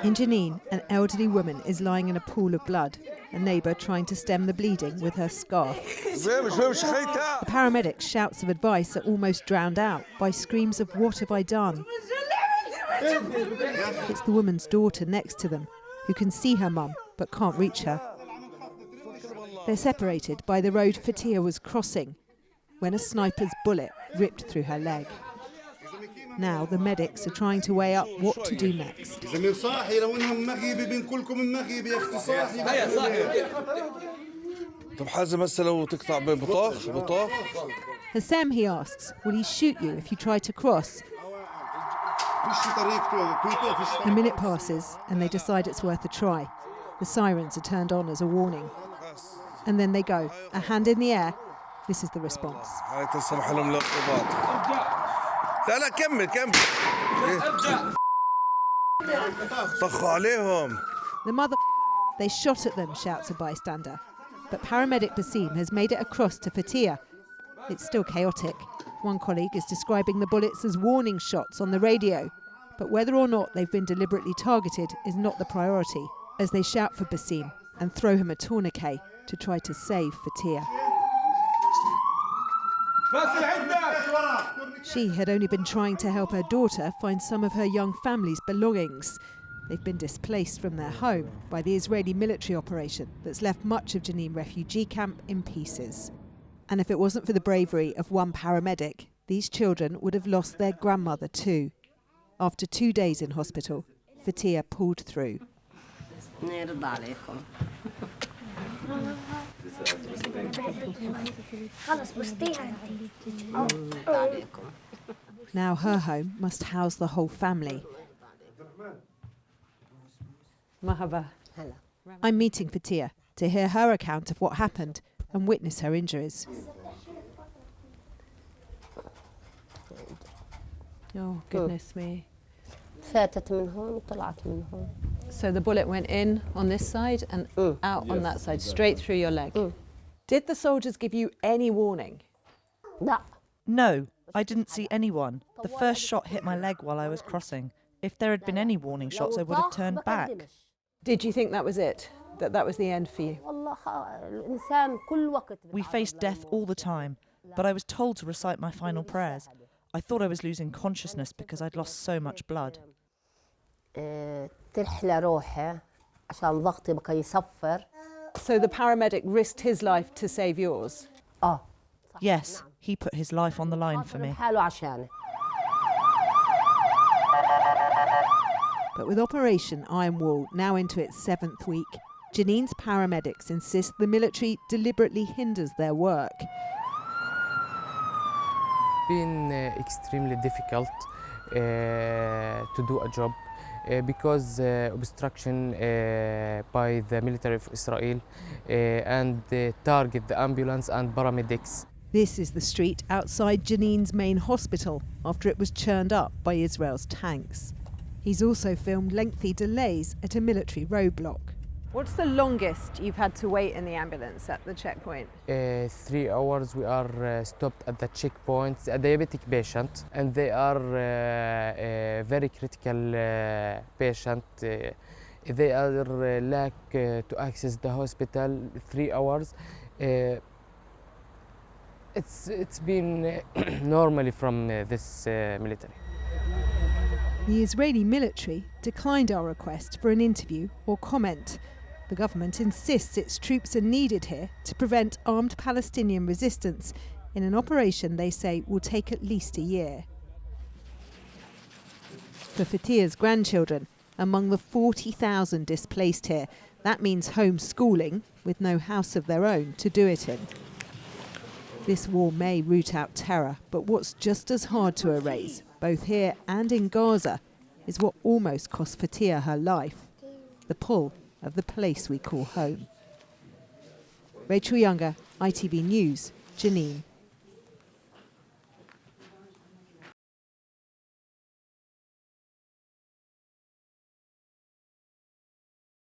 In Jenin, an elderly woman is lying in a pool of blood, a neighbour trying to stem the bleeding with her scarf. The paramedics' shouts of advice are almost drowned out by screams of "What have I done?" It's the woman's daughter next to them, who can see her mum but can't reach her. They're separated by the road Fatia was crossing when a sniper's bullet ripped through her leg. Now the medics are trying to weigh up what to do next. Hassem, he asks, will he shoot you if you try to cross? A minute passes and they decide it's worth a try. The sirens are turned on as a warning. And then they go, a hand in the air. This is the response. The mother, they shot at them, shouts a bystander. But paramedic Basim has made it across to Fatia. It's still chaotic. One colleague is describing the bullets as warning shots on the radio. But whether or not they've been deliberately targeted is not the priority, as they shout for Basim and throw him a tourniquet to try to save Fatia. She had only been trying to help her daughter find some of her young family's belongings. They've been displaced from their home by the Israeli military operation that's left much of Jenin refugee camp in pieces. And if it wasn't for the bravery of one paramedic, these children would have lost their grandmother too. After 2 days in hospital, Fatia pulled through. Now her home must house the whole family. I'm meeting Fatia to hear her account of what happened and witness her injuries. Oh, goodness me. So the bullet went in on this side and out on that side, straight through your leg. Did the soldiers give you any warning? No, I didn't see anyone. The first shot hit my leg while I was crossing. If there had been any warning shots, I would have turned back. Did you think that was it? That was the end for you? We faced death all the time, but I was told to recite my final prayers. I thought I was losing consciousness because I'd lost so much blood. So the paramedic risked his life to save yours? Yes, he put his life on the line for me. But with Operation Iron Wall now into its 7th week, Jenin's paramedics insist the military deliberately hinders their work. Been extremely difficult to do a job because obstruction by the military of Israel and target the ambulance and paramedics. This is the street outside Jenin's main hospital after it was churned up by Israel's tanks. He's also filmed lengthy delays at a military roadblock. What's the longest you've had to wait in the ambulance at the checkpoint? 3 hours we are stopped at the checkpoint. It's a diabetic patient and they are a very critical patient. They are lack to access the hospital 3 hours. It's been normally from this military. The Israeli military declined our request for an interview or comment. The government insists its troops are needed here to prevent armed Palestinian resistance in an operation they say will take at least a year. For Fatia's grandchildren, among the 40,000 displaced here, that means homeschooling with no house of their own to do it in. This war may root out terror, but what's just as hard to erase, both here and in Gaza, is what almost cost Fatia her life, the pull of the place we call home. Rachel Younger, ITV News, Jenin.